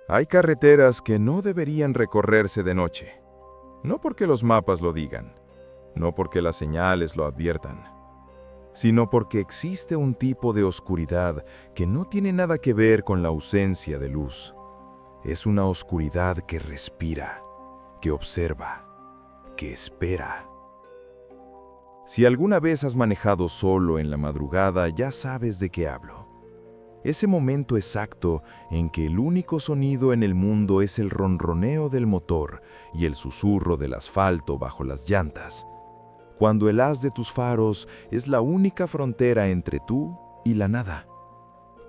Hay carreteras que no deberían recorrerse de noche, no porque los mapas lo digan, no porque las señales lo adviertan, sino porque existe un tipo de oscuridad que no tiene nada que ver con la ausencia de luz. Es una oscuridad que respira, que observa, que espera. Si alguna vez has manejado solo en la madrugada, ya sabes de qué hablo. Ese momento exacto en que el único sonido en el mundo es el ronroneo del motor y el susurro del asfalto bajo las llantas. Cuando el haz de tus faros es la única frontera entre tú y la nada.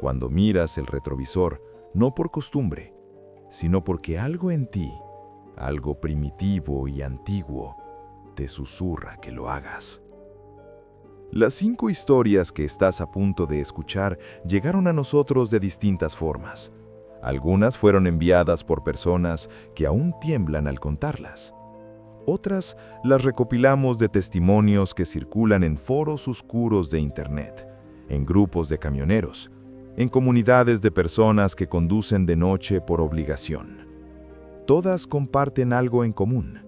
Cuando miras el retrovisor, no por costumbre, sino porque algo en ti, algo primitivo y antiguo, te susurra que lo hagas. Las 5 historias que estás a punto de escuchar llegaron a nosotros de distintas formas. Algunas fueron enviadas por personas que aún tiemblan al contarlas. Otras las recopilamos de testimonios que circulan en foros oscuros de Internet, en grupos de camioneros, en comunidades de personas que conducen de noche por obligación. Todas comparten algo en común.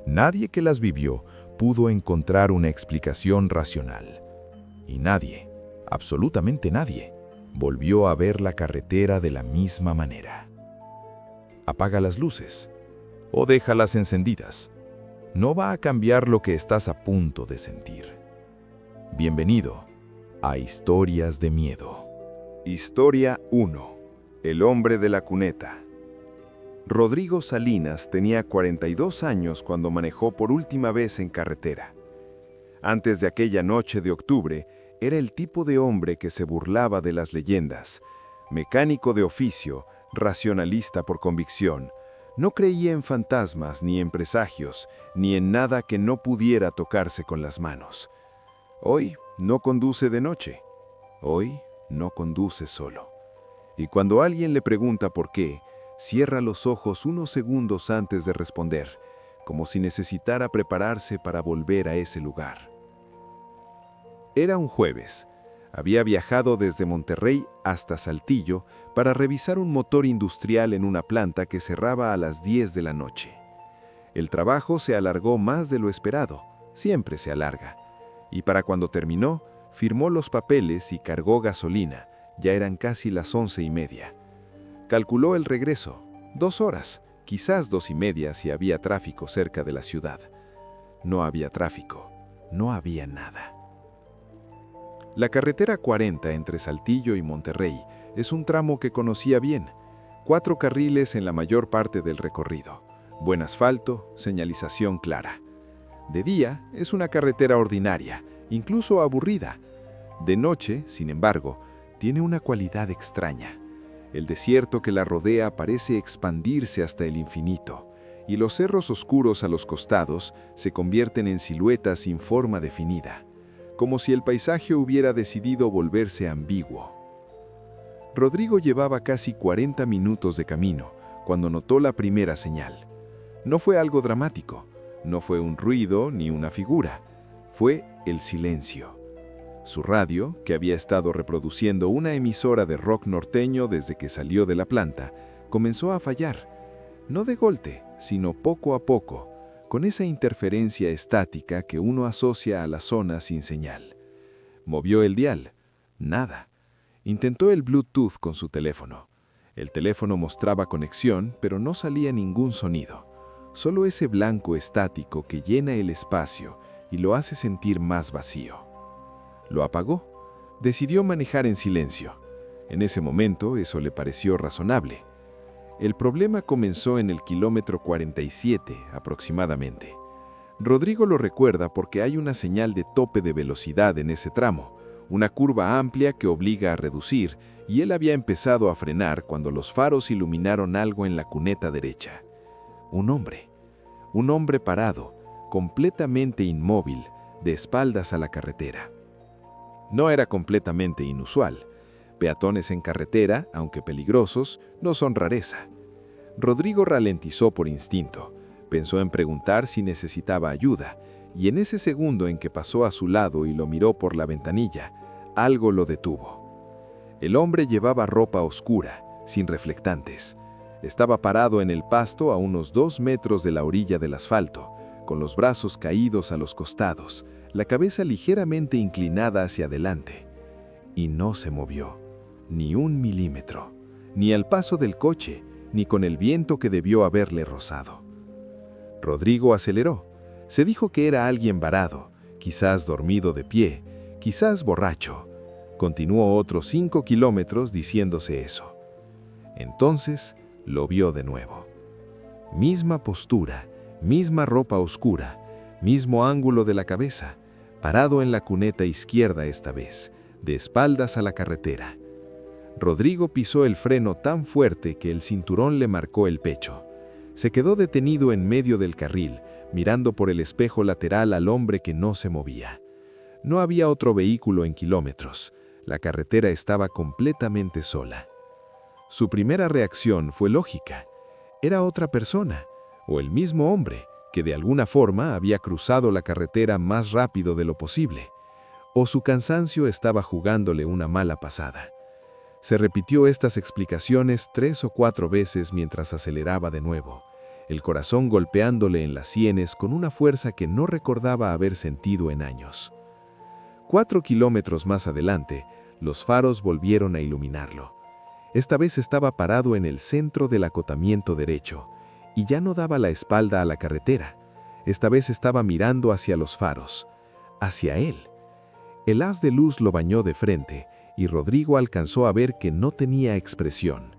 Nadie que las vivió pudo encontrar una explicación racional. Y nadie, absolutamente nadie, volvió a ver la carretera de la misma manera. Apaga las luces o déjalas encendidas. No va a cambiar lo que estás a punto de sentir. Bienvenido a Historias de Miedo. Historia 1. El hombre de la cuneta. Rodrigo Salinas tenía 42 años cuando manejó por última vez en carretera. Antes de aquella noche de octubre, era el tipo de hombre que se burlaba de las leyendas, mecánico de oficio, racionalista por convicción. No creía en fantasmas, ni en presagios, ni en nada que no pudiera tocarse con las manos. Hoy no conduce de noche. Hoy no conduce solo. Y cuando alguien le pregunta por qué, cierra los ojos unos segundos antes de responder, como si necesitara prepararse para volver a ese lugar. Era un jueves. Había viajado desde Monterrey hasta Saltillo para revisar un motor industrial en una planta que cerraba a las 10 de la noche. El trabajo se alargó más de lo esperado, siempre se alarga, y para cuando terminó, firmó los papeles y cargó gasolina. Ya eran casi las 11:30. Calculó el regreso, 2 horas, quizás 2:30 si había tráfico cerca de la ciudad. No había tráfico, no había nada. La carretera 40 entre Saltillo y Monterrey es un tramo que conocía bien. 4 carriles en la mayor parte del recorrido. Buen asfalto, señalización clara. De día es una carretera ordinaria, incluso aburrida. De noche, sin embargo, tiene una cualidad extraña. El desierto que la rodea parece expandirse hasta el infinito, y los cerros oscuros a los costados se convierten en siluetas sin forma definida, como si el paisaje hubiera decidido volverse ambiguo. Rodrigo llevaba casi 40 minutos de camino cuando notó la primera señal. No fue algo dramático, no fue un ruido ni una figura, fue el silencio. Su radio, que había estado reproduciendo una emisora de rock norteño desde que salió de la planta, comenzó a fallar, no de golpe, sino poco a poco, con esa interferencia estática que uno asocia a la zona sin señal. Movió el dial, nada. Intentó el Bluetooth con su teléfono. El teléfono mostraba conexión, pero no salía ningún sonido, solo ese blanco estático que llena el espacio y lo hace sentir más vacío. Lo apagó. Decidió manejar en silencio. En ese momento eso le pareció razonable. El problema comenzó en el kilómetro 47 aproximadamente. Rodrigo lo recuerda porque hay una señal de tope de velocidad en ese tramo, una curva amplia que obliga a reducir, y él había empezado a frenar cuando los faros iluminaron algo en la cuneta derecha. Un hombre parado, completamente inmóvil, de espaldas a la carretera. No era completamente inusual. Peatones en carretera, aunque peligrosos, no son rareza. Rodrigo ralentizó por instinto. Pensó en preguntar si necesitaba ayuda, y en ese segundo en que pasó a su lado y lo miró por la ventanilla, algo lo detuvo. El hombre llevaba ropa oscura, sin reflectantes. Estaba parado en el pasto a unos 2 metros de la orilla del asfalto, con los brazos caídos a los costados, la cabeza ligeramente inclinada hacia adelante. Y no se movió, ni un milímetro, ni al paso del coche, ni con el viento que debió haberle rozado. Rodrigo aceleró. Se dijo que era alguien varado, quizás dormido de pie, quizás borracho. Continuó otros 5 kilómetros diciéndose eso. Entonces lo vio de nuevo. Misma postura, misma ropa oscura, mismo ángulo de la cabeza, parado en la cuneta izquierda esta vez, de espaldas a la carretera. Rodrigo pisó el freno tan fuerte que el cinturón le marcó el pecho. Se quedó detenido en medio del carril, mirando por el espejo lateral al hombre que no se movía. No había otro vehículo en kilómetros. La carretera estaba completamente sola. Su primera reacción fue lógica. Era otra persona, o el mismo hombre, que de alguna forma había cruzado la carretera más rápido de lo posible. O su cansancio estaba jugándole una mala pasada. Se repitió estas explicaciones 3 o 4 veces mientras aceleraba de nuevo, el corazón golpeándole en las sienes con una fuerza que no recordaba haber sentido en años. 4 kilómetros más adelante, los faros volvieron a iluminarlo. Esta vez estaba parado en el centro del acotamiento derecho, y ya no daba la espalda a la carretera. Esta vez estaba mirando hacia los faros, hacia él. El haz de luz lo bañó de frente, y Rodrigo alcanzó a ver que no tenía expresión.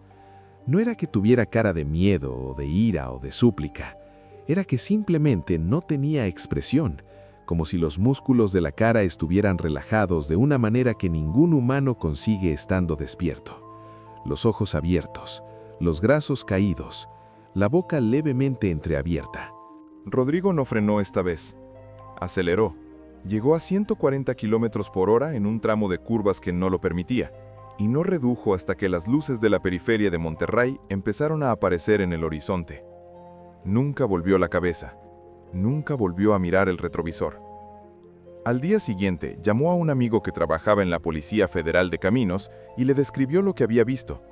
No era que tuviera cara de miedo o de ira o de súplica, era que simplemente no tenía expresión, como si los músculos de la cara estuvieran relajados de una manera que ningún humano consigue estando despierto. Los ojos abiertos, los brazos caídos, la boca levemente entreabierta. Rodrigo no frenó esta vez. Aceleró. Llegó a 140 kilómetros por hora en un tramo de curvas que no lo permitía, y no redujo hasta que las luces de la periferia de Monterrey empezaron a aparecer en el horizonte. Nunca volvió la cabeza. Nunca volvió a mirar el retrovisor. Al día siguiente, llamó a un amigo que trabajaba en la Policía Federal de Caminos y le describió lo que había visto.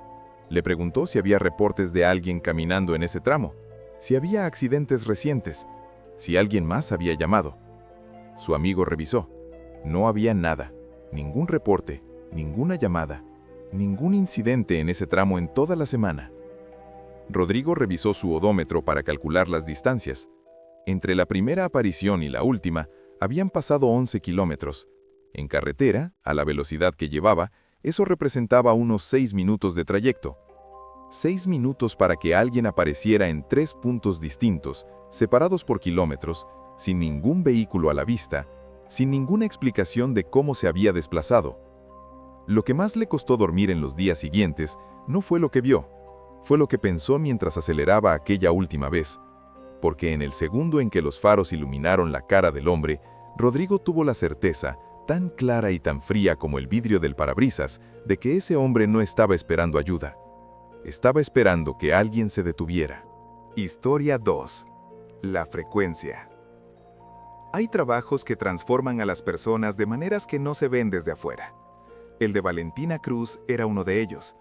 Le preguntó si había reportes de alguien caminando en ese tramo, si había accidentes recientes, si alguien más había llamado. Su amigo revisó. No había nada, ningún reporte, ninguna llamada, ningún incidente en ese tramo en toda la semana. Rodrigo revisó su odómetro para calcular las distancias. Entre la primera aparición y la última, habían pasado 11 kilómetros. En carretera, a la velocidad que llevaba, eso representaba unos 6 minutos de trayecto. 6 minutos para que alguien apareciera en 3 puntos distintos, separados por kilómetros, sin ningún vehículo a la vista, sin ninguna explicación de cómo se había desplazado. Lo que más le costó dormir en los días siguientes no fue lo que vio, fue lo que pensó mientras aceleraba aquella última vez, porque en el segundo en que los faros iluminaron la cara del hombre, Rodrigo tuvo la certeza, tan clara y tan fría como el vidrio del parabrisas, de que ese hombre no estaba esperando ayuda. Estaba esperando que alguien se detuviera. Historia 2. La frecuencia. Hay trabajos que transforman a las personas de maneras que no se ven desde afuera. El de Valentina Cruz era uno de ellos.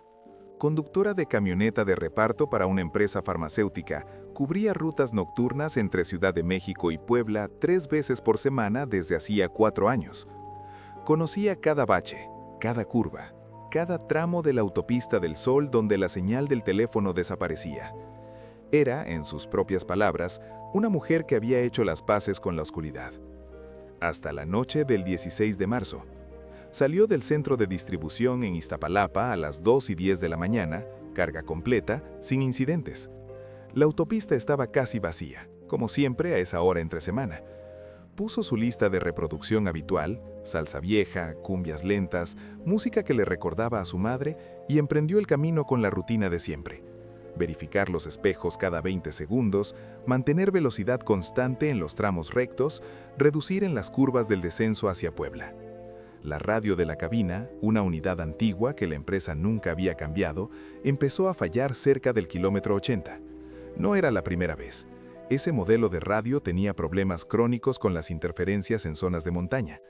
Conductora de camioneta de reparto para una empresa farmacéutica, cubría rutas nocturnas entre Ciudad de México y Puebla 3 veces por semana desde hacía 4 años. Conocía cada bache, cada curva, cada tramo de la autopista del Sol donde la señal del teléfono desaparecía. Era, en sus propias palabras, una mujer que había hecho las paces con la oscuridad. Hasta la noche del 16 de marzo. Salió del centro de distribución en Iztapalapa a las 2:10 de la mañana, carga completa, sin incidentes. La autopista estaba casi vacía, como siempre a esa hora entre semana. Puso su lista de reproducción habitual, salsa vieja, cumbias lentas, música que le recordaba a su madre, y emprendió el camino con la rutina de siempre. Verificar los espejos cada 20 segundos, mantener velocidad constante en los tramos rectos, reducir en las curvas del descenso hacia Puebla. La radio de la cabina, una unidad antigua que la empresa nunca había cambiado, empezó a fallar cerca del kilómetro 80. No era la primera vez. Ese modelo de radio tenía problemas crónicos con las interferencias en zonas de montaña.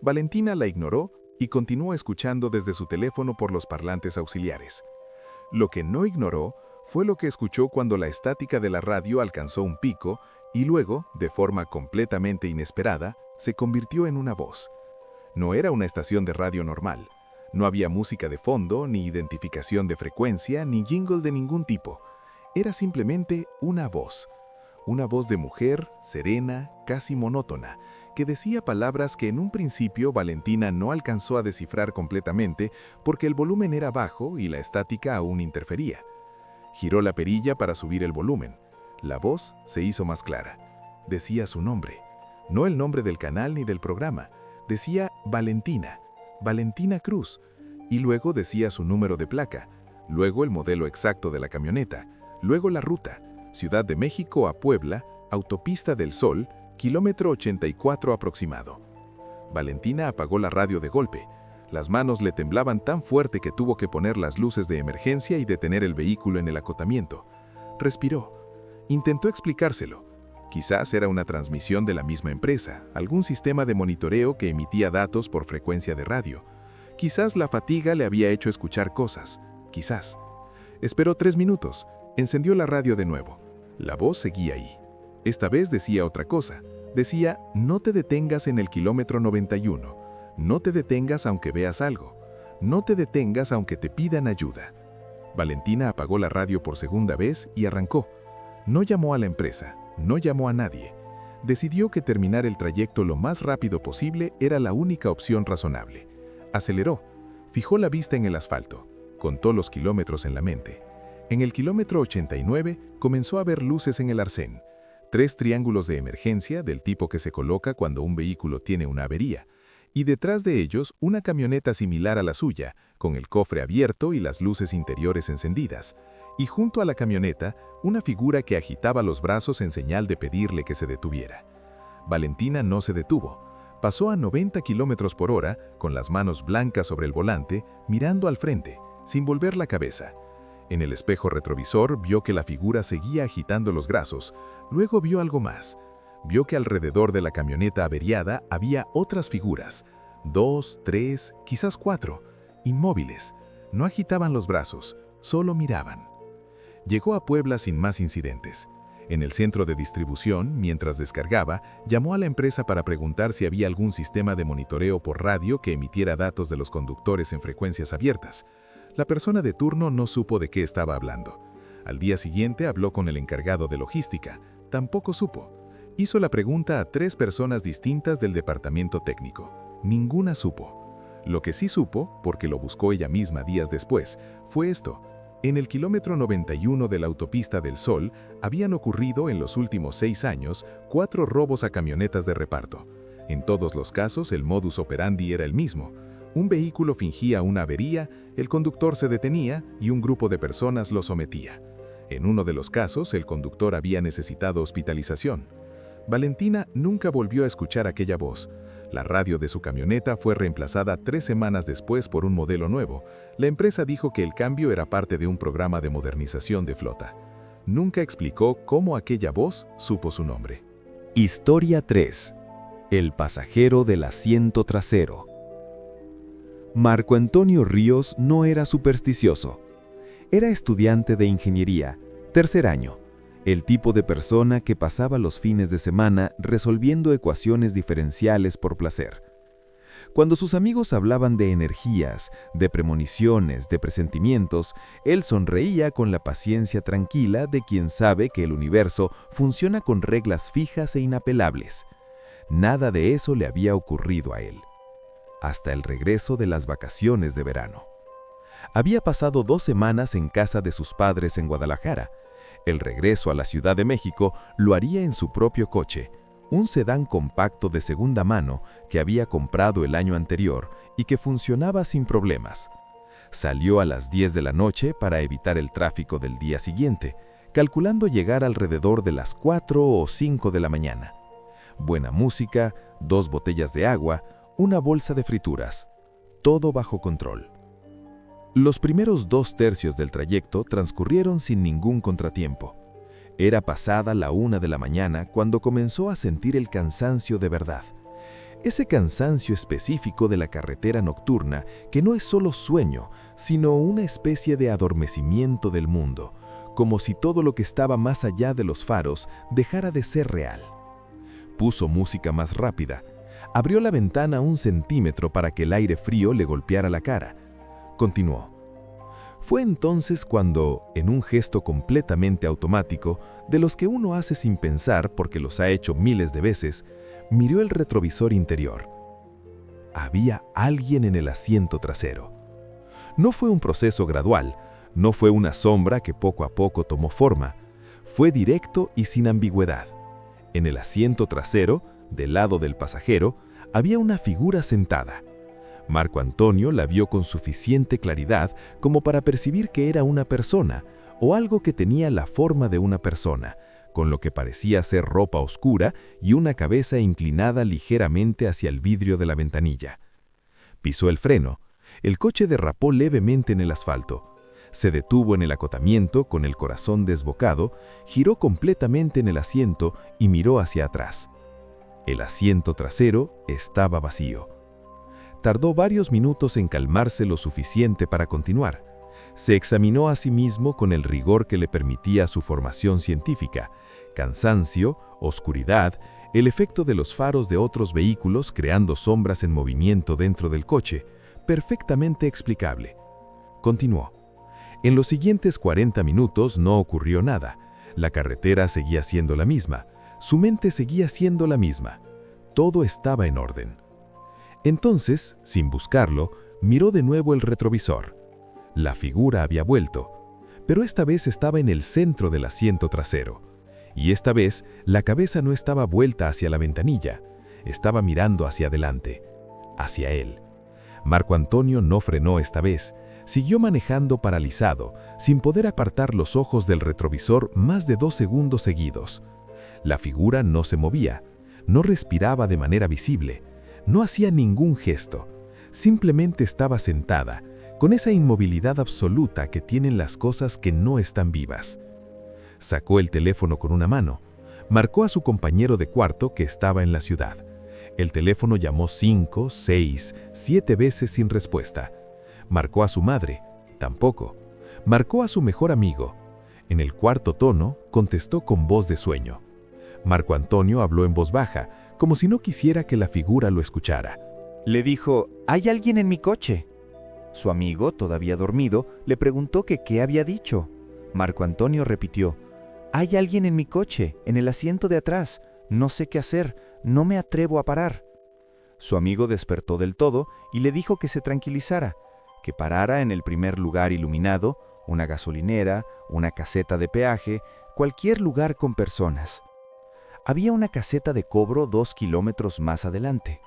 Valentina la ignoró y continuó escuchando desde su teléfono por los parlantes auxiliares. Lo que no ignoró Fue lo que escuchó cuando la estática de la radio alcanzó un pico y luego, de forma completamente inesperada, se convirtió en una voz. No era una estación de radio normal. No había música de fondo, ni identificación de frecuencia, ni jingle de ningún tipo. Era simplemente una voz. Una voz de mujer, serena, casi monótona, que decía palabras que en un principio Valentina no alcanzó a descifrar completamente porque el volumen era bajo y la estática aún interfería. Giró la perilla para subir el volumen. La voz se hizo más clara. Decía su nombre. No el nombre del canal ni del programa. Decía Valentina, Valentina Cruz. Y luego decía su número de placa. Luego el modelo exacto de la camioneta. Luego la ruta. Ciudad de México a Puebla, Autopista del Sol, kilómetro 84 aproximado. Valentina apagó la radio de golpe. Las manos le temblaban tan fuerte que tuvo que poner las luces de emergencia y detener el vehículo en el acotamiento. Respiró. Intentó explicárselo. Quizás era una transmisión de la misma empresa, algún sistema de monitoreo que emitía datos por frecuencia de radio. Quizás la fatiga le había hecho escuchar cosas. Quizás. Esperó 3 minutos. Encendió la radio de nuevo. La voz seguía ahí. Esta vez decía otra cosa. Decía, no te detengas en el kilómetro 91. No te detengas aunque veas algo. No te detengas aunque te pidan ayuda. Valentina apagó la radio por segunda vez y arrancó. No llamó a la empresa, no llamó a nadie. Decidió que terminar el trayecto lo más rápido posible era la única opción razonable. Aceleró. Fijó la vista en el asfalto. Contó los kilómetros en la mente. En el kilómetro 89 comenzó a ver luces en el arcén. 3 triángulos de emergencia del tipo que se coloca cuando un vehículo tiene una avería. Y detrás de ellos una camioneta similar a la suya, con el cofre abierto y las luces interiores encendidas. Y junto a la camioneta, una figura que agitaba los brazos en señal de pedirle que se detuviera. Valentina no se detuvo. Pasó a 90 kilómetros por hora, con las manos blancas sobre el volante, mirando al frente, sin volver la cabeza. En el espejo retrovisor vio que la figura seguía agitando los brazos. Luego vio algo más. Vio que alrededor de la camioneta averiada había otras figuras. 2, 3, quizás 4. Inmóviles. No agitaban los brazos, solo miraban. Llegó a Puebla sin más incidentes. En el centro de distribución, mientras descargaba, llamó a la empresa para preguntar si había algún sistema de monitoreo por radio que emitiera datos de los conductores en frecuencias abiertas. La persona de turno no supo de qué estaba hablando. Al día siguiente habló con el encargado de logística. Tampoco supo. Hizo la pregunta a 3 personas distintas del departamento técnico. Ninguna supo. Lo que sí supo, porque lo buscó ella misma días después, fue esto. En el kilómetro 91 de la Autopista del Sol habían ocurrido en los últimos 6 años 4 robos a camionetas de reparto. En todos los casos el modus operandi era el mismo. Un vehículo fingía una avería, el conductor se detenía y un grupo de personas lo sometía. En uno de los casos, el conductor había necesitado hospitalización. Valentina nunca volvió a escuchar aquella voz. La radio de su camioneta fue reemplazada 3 semanas después por un modelo nuevo. La empresa dijo que el cambio era parte de un programa de modernización de flota. Nunca explicó cómo aquella voz supo su nombre. Historia 3. El pasajero del asiento trasero. Marco Antonio Ríos no era supersticioso. Era estudiante de ingeniería, 3er año, el tipo de persona que pasaba los fines de semana resolviendo ecuaciones diferenciales por placer. Cuando sus amigos hablaban de energías, de premoniciones, de presentimientos, él sonreía con la paciencia tranquila de quien sabe que el universo funciona con reglas fijas e inapelables. Nada de eso le había ocurrido a él. Hasta el regreso de las vacaciones de verano. Había pasado 2 semanas en casa de sus padres en Guadalajara. El regreso a la Ciudad de México lo haría en su propio coche, un sedán compacto de segunda mano que había comprado el año anterior y que funcionaba sin problemas. Salió a las 10 de la noche para evitar el tráfico del día siguiente, calculando llegar alrededor de las 4 o 5 de la mañana. Buena música, 2 botellas de agua, una bolsa de frituras, todo bajo control. Los primeros 2/3 del trayecto transcurrieron sin ningún contratiempo. Era pasada la 1 de la mañana cuando comenzó a sentir el cansancio de verdad. Ese cansancio específico de la carretera nocturna que no es solo sueño, sino una especie de adormecimiento del mundo, como si todo lo que estaba más allá de los faros dejara de ser real. Puso música más rápida, abrió la ventana 1 centímetro para que el aire frío le golpeara la cara. Continuó. Fue entonces cuando, en un gesto completamente automático, de los que uno hace sin pensar porque los ha hecho miles de veces, miró el retrovisor interior. Había alguien en el asiento trasero. No fue un proceso gradual, no fue una sombra que poco a poco tomó forma, fue directo y sin ambigüedad. En el asiento trasero, del lado del pasajero, había una figura sentada. Marco Antonio la vio con suficiente claridad como para percibir que era una persona, o algo que tenía la forma de una persona, con lo que parecía ser ropa oscura y una cabeza inclinada ligeramente hacia el vidrio de la ventanilla. Pisó el freno. El coche derrapó levemente en el asfalto. Se detuvo en el acotamiento con el corazón desbocado, giró completamente en el asiento y miró hacia atrás. El asiento trasero estaba vacío. Tardó varios minutos en calmarse lo suficiente para continuar. Se examinó a sí mismo con el rigor que le permitía su formación científica: cansancio, oscuridad, el efecto de los faros de otros vehículos creando sombras en movimiento dentro del coche, perfectamente explicable. Continuó. En los siguientes 40 minutos no ocurrió nada. La carretera seguía siendo la misma. Su mente seguía siendo la misma. Todo estaba en orden. Entonces, sin buscarlo, miró de nuevo el retrovisor. La figura había vuelto, pero esta vez estaba en el centro del asiento trasero. Y esta vez, la cabeza no estaba vuelta hacia la ventanilla, estaba mirando hacia adelante, hacia él. Marco Antonio no frenó esta vez, siguió manejando paralizado, sin poder apartar los ojos del retrovisor más de 2 segundos seguidos. La figura no se movía, no respiraba de manera visible, no hacía ningún gesto, simplemente estaba sentada, con esa inmovilidad absoluta que tienen las cosas que no están vivas. Sacó el teléfono con una mano, marcó a su compañero de cuarto que estaba en la ciudad. El teléfono llamó 5, 6, 7 veces sin respuesta. Marcó a su madre, tampoco. Marcó a su mejor amigo. En el cuarto tono, contestó con voz de sueño. Marco Antonio habló en voz baja, como si no quisiera que la figura lo escuchara. Le dijo: «¿Hay alguien en mi coche?». Su amigo, todavía dormido, le preguntó que qué había dicho. Marco Antonio repitió: «Hay alguien en mi coche, en el asiento de atrás. No sé qué hacer, no me atrevo a parar». Su amigo despertó del todo y le dijo que se tranquilizara, que parara en el primer lugar iluminado, una gasolinera, una caseta de peaje, cualquier lugar con personas. Había una caseta de cobro 2 kilómetros más adelante.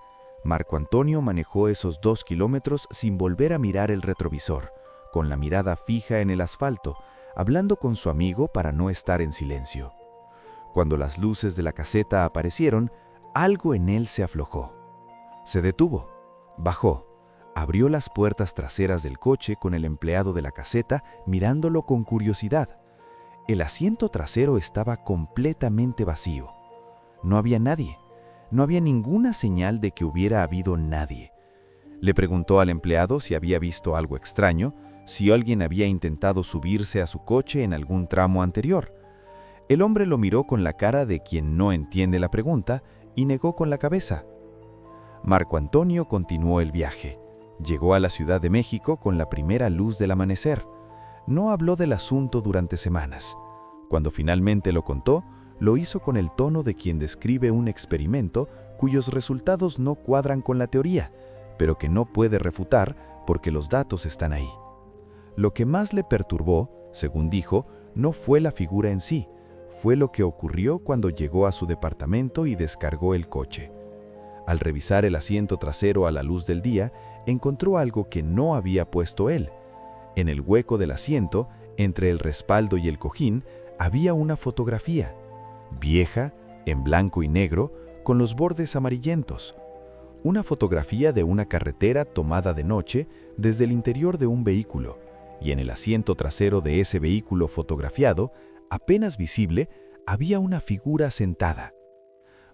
Marco Antonio manejó esos 2 kilómetros sin volver a mirar el retrovisor, con la mirada fija en el asfalto, hablando con su amigo para no estar en silencio. Cuando las luces de la caseta aparecieron, algo en él se aflojó. Se detuvo, bajó, abrió las puertas traseras del coche con el empleado de la caseta mirándolo con curiosidad. El asiento trasero estaba completamente vacío. No había nadie. No había ninguna señal de que hubiera habido nadie. Le preguntó al empleado si había visto algo extraño, si alguien había intentado subirse a su coche en algún tramo anterior. El hombre lo miró con la cara de quien no entiende la pregunta y negó con la cabeza. Marco Antonio continuó el viaje. Llegó a la Ciudad de México con la primera luz del amanecer. No habló del asunto durante semanas. Cuando finalmente lo contó, lo hizo con el tono de quien describe un experimento cuyos resultados no cuadran con la teoría, pero que no puede refutar porque los datos están ahí. Lo que más le perturbó, según dijo, no fue la figura en sí, fue lo que ocurrió cuando llegó a su departamento y descargó el coche. Al revisar el asiento trasero a la luz del día, encontró algo que no había puesto él. En el hueco del asiento, entre el respaldo y el cojín, había una fotografía, vieja, en blanco y negro, con los bordes amarillentos. Una fotografía de una carretera tomada de noche desde el interior de un vehículo, y en el asiento trasero de ese vehículo fotografiado, apenas visible, había una figura sentada.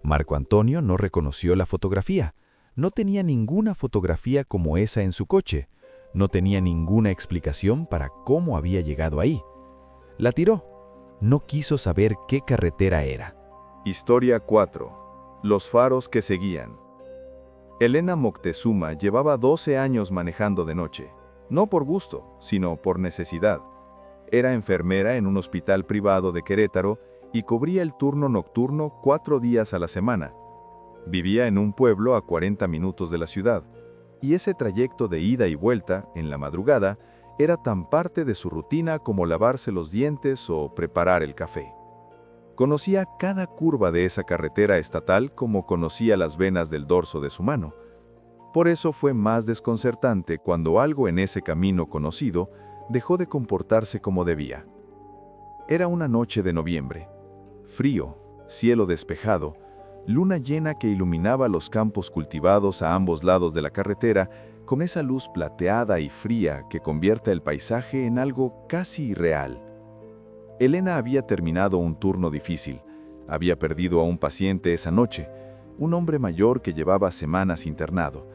Marco Antonio no reconoció la fotografía. No tenía ninguna fotografía como esa en su coche. No tenía ninguna explicación para cómo había llegado ahí. La tiró. No quiso saber qué carretera era. Historia 4. Los faros que seguían. Elena Moctezuma llevaba 12 años manejando de noche, no por gusto, sino por necesidad. Era enfermera en un hospital privado de Querétaro y cubría el turno nocturno 4 días a la semana. Vivía en un pueblo a 40 minutos de la ciudad, y ese trayecto de ida y vuelta, en la madrugada, era tan parte de su rutina como lavarse los dientes o preparar el café. Conocía cada curva de esa carretera estatal como conocía las venas del dorso de su mano. Por eso fue más desconcertante cuando algo en ese camino conocido dejó de comportarse como debía. Era una noche de noviembre. Frío, cielo despejado, luna llena que iluminaba los campos cultivados a ambos lados de la carretera con esa luz plateada y fría que convierte el paisaje en algo casi irreal. Elena había terminado un turno difícil. Había perdido a un paciente esa noche, un hombre mayor que llevaba semanas internado,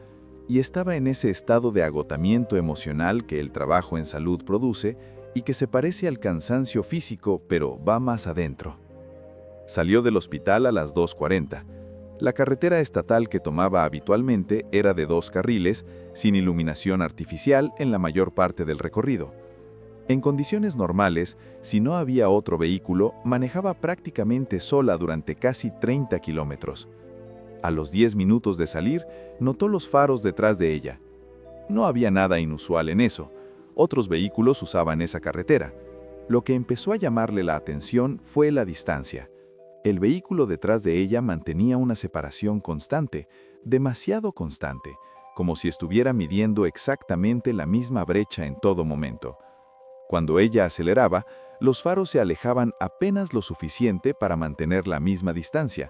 y estaba en ese estado de agotamiento emocional que el trabajo en salud produce y que se parece al cansancio físico, pero va más adentro. Salió del hospital a las 2:40. La carretera estatal que tomaba habitualmente era de 2 carriles, sin iluminación artificial en la mayor parte del recorrido. En condiciones normales, si no había otro vehículo, manejaba prácticamente sola durante casi 30 kilómetros. A los 10 minutos de salir, notó los faros detrás de ella. No había nada inusual en eso. Otros vehículos usaban esa carretera. Lo que empezó a llamarle la atención fue la distancia. El vehículo detrás de ella mantenía una separación constante, demasiado constante, como si estuviera midiendo exactamente la misma brecha en todo momento. Cuando ella aceleraba, los faros se alejaban apenas lo suficiente para mantener la misma distancia.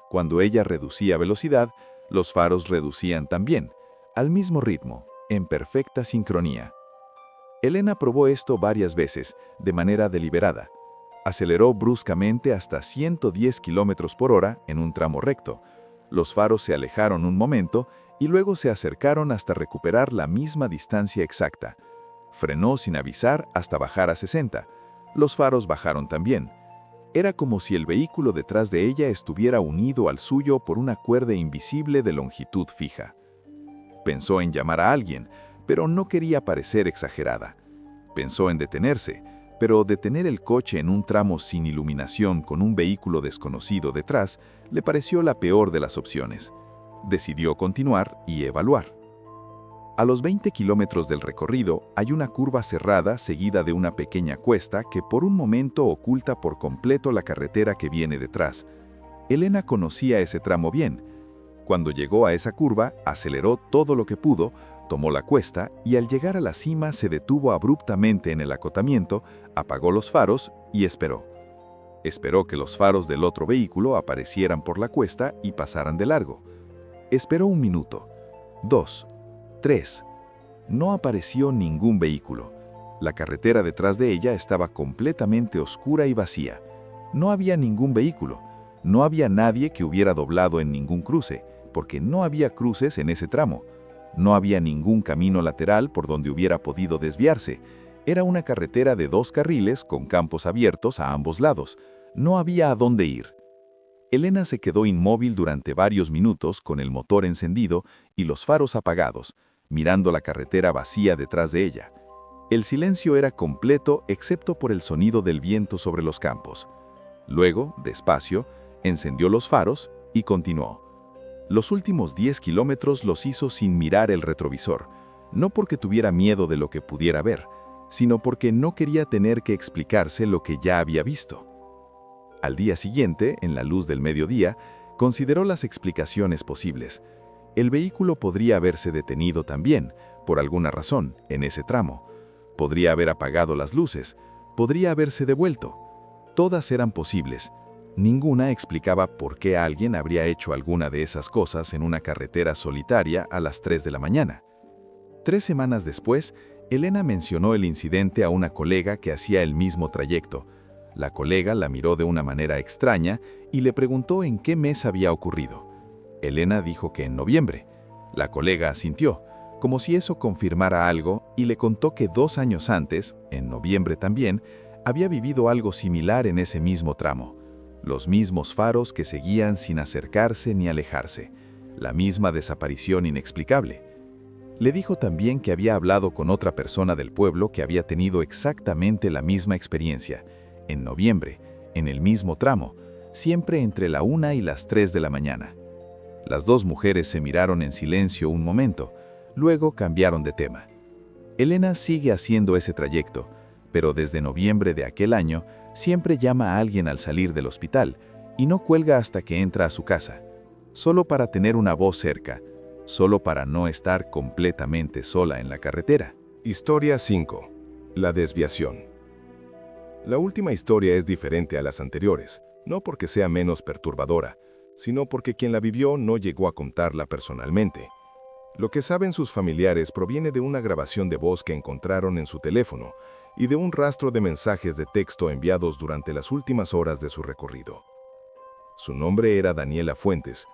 Cuando ella reducía velocidad, los faros reducían también, al mismo ritmo, en perfecta sincronía. Elena probó esto varias veces, de manera deliberada. Aceleró bruscamente hasta 110 km/h en un tramo recto. Los faros se alejaron un momento y luego se acercaron hasta recuperar la misma distancia exacta. Frenó sin avisar hasta bajar a 60. Los faros bajaron también. Era como si el vehículo detrás de ella estuviera unido al suyo por una cuerda invisible de longitud fija. Pensó en llamar a alguien, pero no quería parecer exagerada. Pensó en detenerse, pero detener el coche en un tramo sin iluminación con un vehículo desconocido detrás le pareció la peor de las opciones. Decidió continuar y evaluar. A los 20 kilómetros del recorrido hay una curva cerrada seguida de una pequeña cuesta que por un momento oculta por completo la carretera que viene detrás. Elena conocía ese tramo bien. Cuando llegó a esa curva, aceleró todo lo que pudo, tomó la cuesta y al llegar a la cima se detuvo abruptamente en el acotamiento, apagó los faros y esperó. Esperó que los faros del otro vehículo aparecieran por la cuesta y pasaran de largo. Esperó 1 minuto, 2, 3. No apareció ningún vehículo. La carretera detrás de ella estaba completamente oscura y vacía. No había ningún vehículo. No había nadie que hubiera doblado en ningún cruce, porque no había cruces en ese tramo. No había ningún camino lateral por donde hubiera podido desviarse. Era una carretera de 2 carriles con campos abiertos a ambos lados. No había a dónde ir. Elena se quedó inmóvil durante varios minutos con el motor encendido y los faros apagados, mirando la carretera vacía detrás de ella. El silencio era completo excepto por el sonido del viento sobre los campos. Luego, despacio, encendió los faros y continuó. Los últimos 10 kilómetros los hizo sin mirar el retrovisor, no porque tuviera miedo de lo que pudiera ver, sino porque no quería tener que explicarse lo que ya había visto. Al día siguiente, en la luz del mediodía, consideró las explicaciones posibles. El vehículo podría haberse detenido también, por alguna razón, en ese tramo. Podría haber apagado las luces, podría haberse devuelto. Todas eran posibles. Ninguna explicaba por qué alguien habría hecho alguna de esas cosas en una carretera solitaria a las 3 de la mañana. 3 semanas después, Elena mencionó el incidente a una colega que hacía el mismo trayecto. La colega la miró de una manera extraña y le preguntó en qué mes había ocurrido. Elena dijo que en noviembre. La colega asintió, como si eso confirmara algo, y le contó que 2 años antes, en noviembre también, había vivido algo similar en ese mismo tramo. Los mismos faros que seguían sin acercarse ni alejarse. La misma desaparición inexplicable. Le dijo también que había hablado con otra persona del pueblo que había tenido exactamente la misma experiencia, en noviembre, en el mismo tramo, siempre entre la 1 y las 3 de la mañana. Las dos mujeres se miraron en silencio un momento, luego cambiaron de tema. Elena sigue haciendo ese trayecto, pero desde noviembre de aquel año siempre llama a alguien al salir del hospital y no cuelga hasta que entra a su casa, solo para tener una voz cerca, solo para no estar completamente sola en la carretera. Historia 5. La desviación. La última historia es diferente a las anteriores, no porque sea menos perturbadora, sino porque quien la vivió no llegó a contarla personalmente. Lo que saben sus familiares proviene de una grabación de voz que encontraron en su teléfono y de un rastro de mensajes de texto enviados durante las últimas horas de su recorrido. Su nombre era Daniela Fuentes,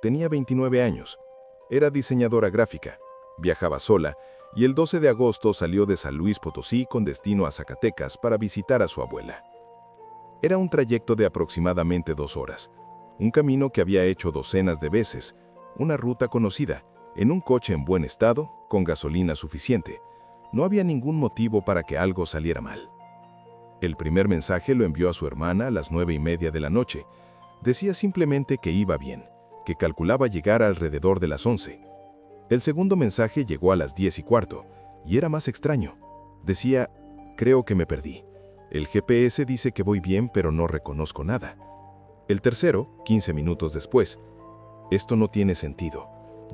tenía 29 años, era diseñadora gráfica, viajaba sola y el 12 de agosto salió de San Luis Potosí con destino a Zacatecas para visitar a su abuela. Era un trayecto de aproximadamente 2 horas, un camino que había hecho docenas de veces, una ruta conocida, en un coche en buen estado, con gasolina suficiente. No había ningún motivo para que algo saliera mal. El primer mensaje lo envió a su hermana a las 9:30 de la noche. Decía simplemente que iba bien, que calculaba llegar alrededor de las 11. El segundo mensaje llegó a las 10:15, y era más extraño. Decía, creo que me perdí. El GPS dice que voy bien, pero no reconozco nada. El tercero, 15 minutos después, esto no tiene sentido.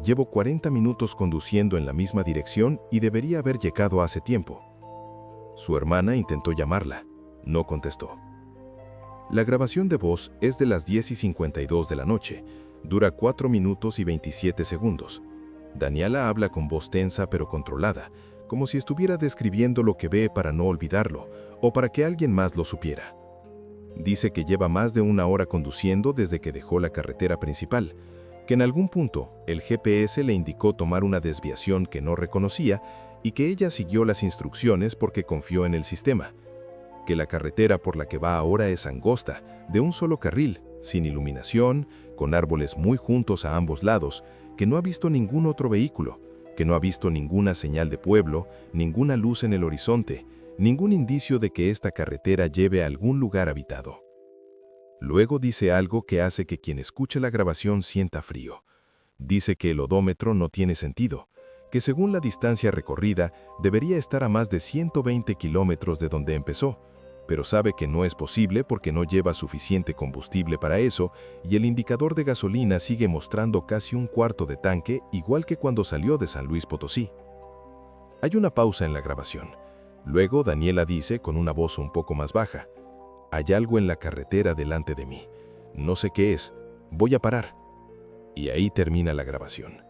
Llevo 40 minutos conduciendo en la misma dirección y debería haber llegado hace tiempo. Su hermana intentó llamarla. No contestó. La grabación de voz es de las 10:52 de la noche. Dura 4 minutos y 27 segundos. Daniela habla con voz tensa pero controlada, como si estuviera describiendo lo que ve para no olvidarlo o para que alguien más lo supiera. Dice que lleva más de 1 hora conduciendo desde que dejó la carretera principal, que en algún punto el GPS le indicó tomar una desviación que no reconocía y que ella siguió las instrucciones porque confió en el sistema, que la carretera por la que va ahora es angosta, de un solo carril, sin iluminación, con árboles muy juntos a ambos lados, que no ha visto ningún otro vehículo, que no ha visto ninguna señal de pueblo, ninguna luz en el horizonte, ningún indicio de que esta carretera lleve a algún lugar habitado. Luego dice algo que hace que quien escuche la grabación sienta frío. Dice que el odómetro no tiene sentido, que según la distancia recorrida debería estar a más de 120 kilómetros de donde empezó, pero sabe que no es posible porque no lleva suficiente combustible para eso y el indicador de gasolina sigue mostrando casi 1/4 de tanque, igual que cuando salió de San Luis Potosí. Hay una pausa en la grabación. Luego Daniela dice con una voz un poco más baja, «Hay algo en la carretera delante de mí. No sé qué es. Voy a parar». Y ahí termina la grabación.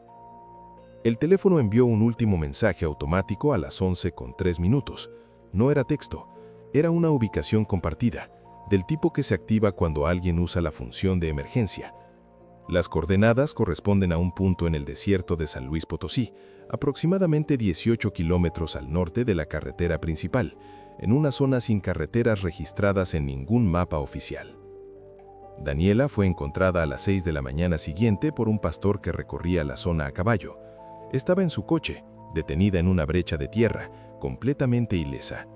El teléfono envió un último mensaje automático a las 11:03. No era texto, era una ubicación compartida, del tipo que se activa cuando alguien usa la función de emergencia. Las coordenadas corresponden a un punto en el desierto de San Luis Potosí, aproximadamente 18 kilómetros al norte de la carretera principal, en una zona sin carreteras registradas en ningún mapa oficial. Daniela fue encontrada a las 6 de la mañana siguiente por un pastor que recorría la zona a caballo. Estaba en su coche, detenida en una brecha de tierra, completamente ilesa.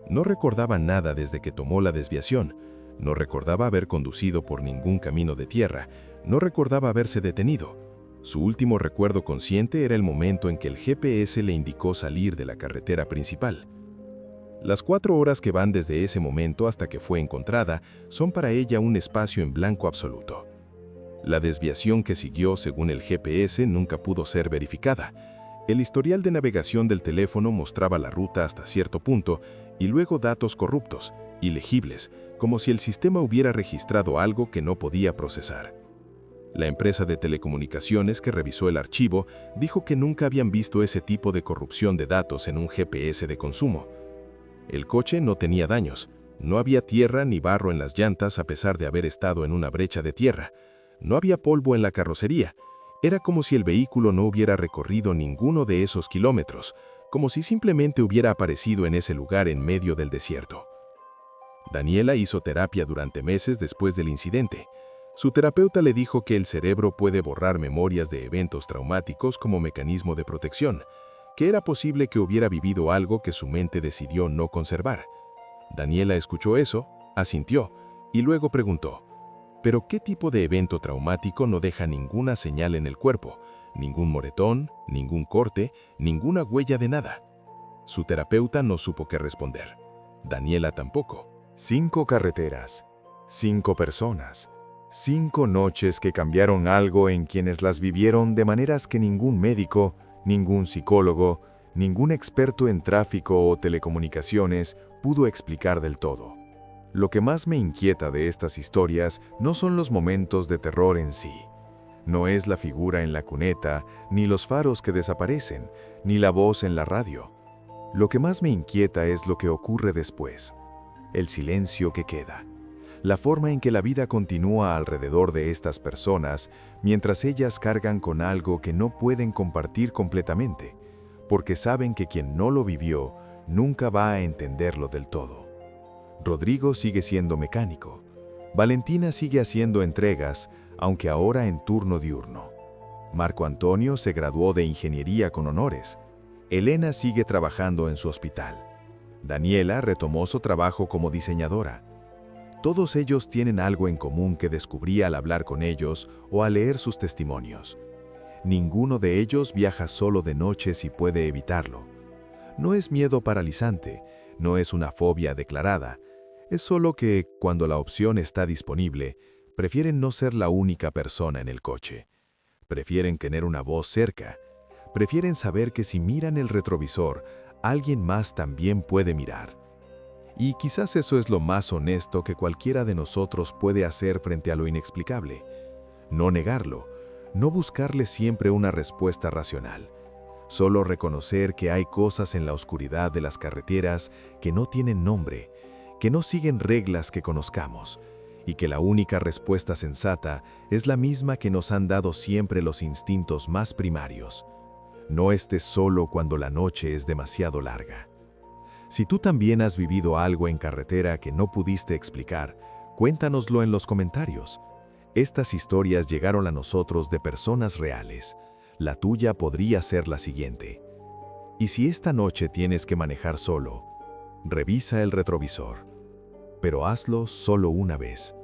No recordaba nada desde que tomó la desviación, no recordaba haber conducido por ningún camino de tierra, no recordaba haberse detenido. Su último recuerdo consciente era el momento en que el GPS le indicó salir de la carretera principal. Las 4 horas que van desde ese momento hasta que fue encontrada son para ella un espacio en blanco absoluto. La desviación que siguió según el GPS nunca pudo ser verificada. El historial de navegación del teléfono mostraba la ruta hasta cierto punto y luego datos corruptos, ilegibles, como si el sistema hubiera registrado algo que no podía procesar. La empresa de telecomunicaciones que revisó el archivo dijo que nunca habían visto ese tipo de corrupción de datos en un GPS de consumo. El coche no tenía daños, no había tierra ni barro en las llantas a pesar de haber estado en una brecha de tierra, no había polvo en la carrocería, era como si el vehículo no hubiera recorrido ninguno de esos kilómetros, como si simplemente hubiera aparecido en ese lugar en medio del desierto. Daniela hizo terapia durante meses después del incidente. Su terapeuta le dijo que el cerebro puede borrar memorias de eventos traumáticos como mecanismo de protección, que era posible que hubiera vivido algo que su mente decidió no conservar. Daniela escuchó eso, asintió y luego preguntó, ¿pero qué tipo de evento traumático no deja ninguna señal en el cuerpo? Ningún moretón, ningún corte, ninguna huella de nada. Su terapeuta no supo qué responder. Daniela tampoco. 5 carreteras, 5 personas, 5 noches que cambiaron algo en quienes las vivieron de maneras que ningún médico, ningún psicólogo, ningún experto en tráfico o telecomunicaciones pudo explicar del todo. Lo que más me inquieta de estas historias no son los momentos de terror en sí. No es la figura en la cuneta, ni los faros que desaparecen, ni la voz en la radio. Lo que más me inquieta es lo que ocurre después. El silencio que queda. La forma en que la vida continúa alrededor de estas personas mientras ellas cargan con algo que no pueden compartir completamente, porque saben que quien no lo vivió nunca va a entenderlo del todo. Rodrigo sigue siendo mecánico. Valentina sigue haciendo entregas, aunque ahora en turno diurno. Marco Antonio se graduó de ingeniería con honores. Elena sigue trabajando en su hospital. Daniela retomó su trabajo como diseñadora. Todos ellos tienen algo en común que descubrí al hablar con ellos o al leer sus testimonios. Ninguno de ellos viaja solo de noche si puede evitarlo. No es miedo paralizante, no es una fobia declarada. Es solo que, cuando la opción está disponible, prefieren no ser la única persona en el coche. Prefieren tener una voz cerca. Prefieren saber que si miran el retrovisor, alguien más también puede mirar. Y quizás eso es lo más honesto que cualquiera de nosotros puede hacer frente a lo inexplicable. No negarlo, no buscarle siempre una respuesta racional. Solo reconocer que hay cosas en la oscuridad de las carreteras que no tienen nombre, que no siguen reglas que conozcamos, y que la única respuesta sensata es la misma que nos han dado siempre los instintos más primarios. No estés solo cuando la noche es demasiado larga. Si tú también has vivido algo en carretera que no pudiste explicar, cuéntanoslo en los comentarios. Estas historias llegaron a nosotros de personas reales. La tuya podría ser la siguiente. Y si esta noche tienes que manejar solo, revisa el retrovisor. Pero hazlo solo una vez.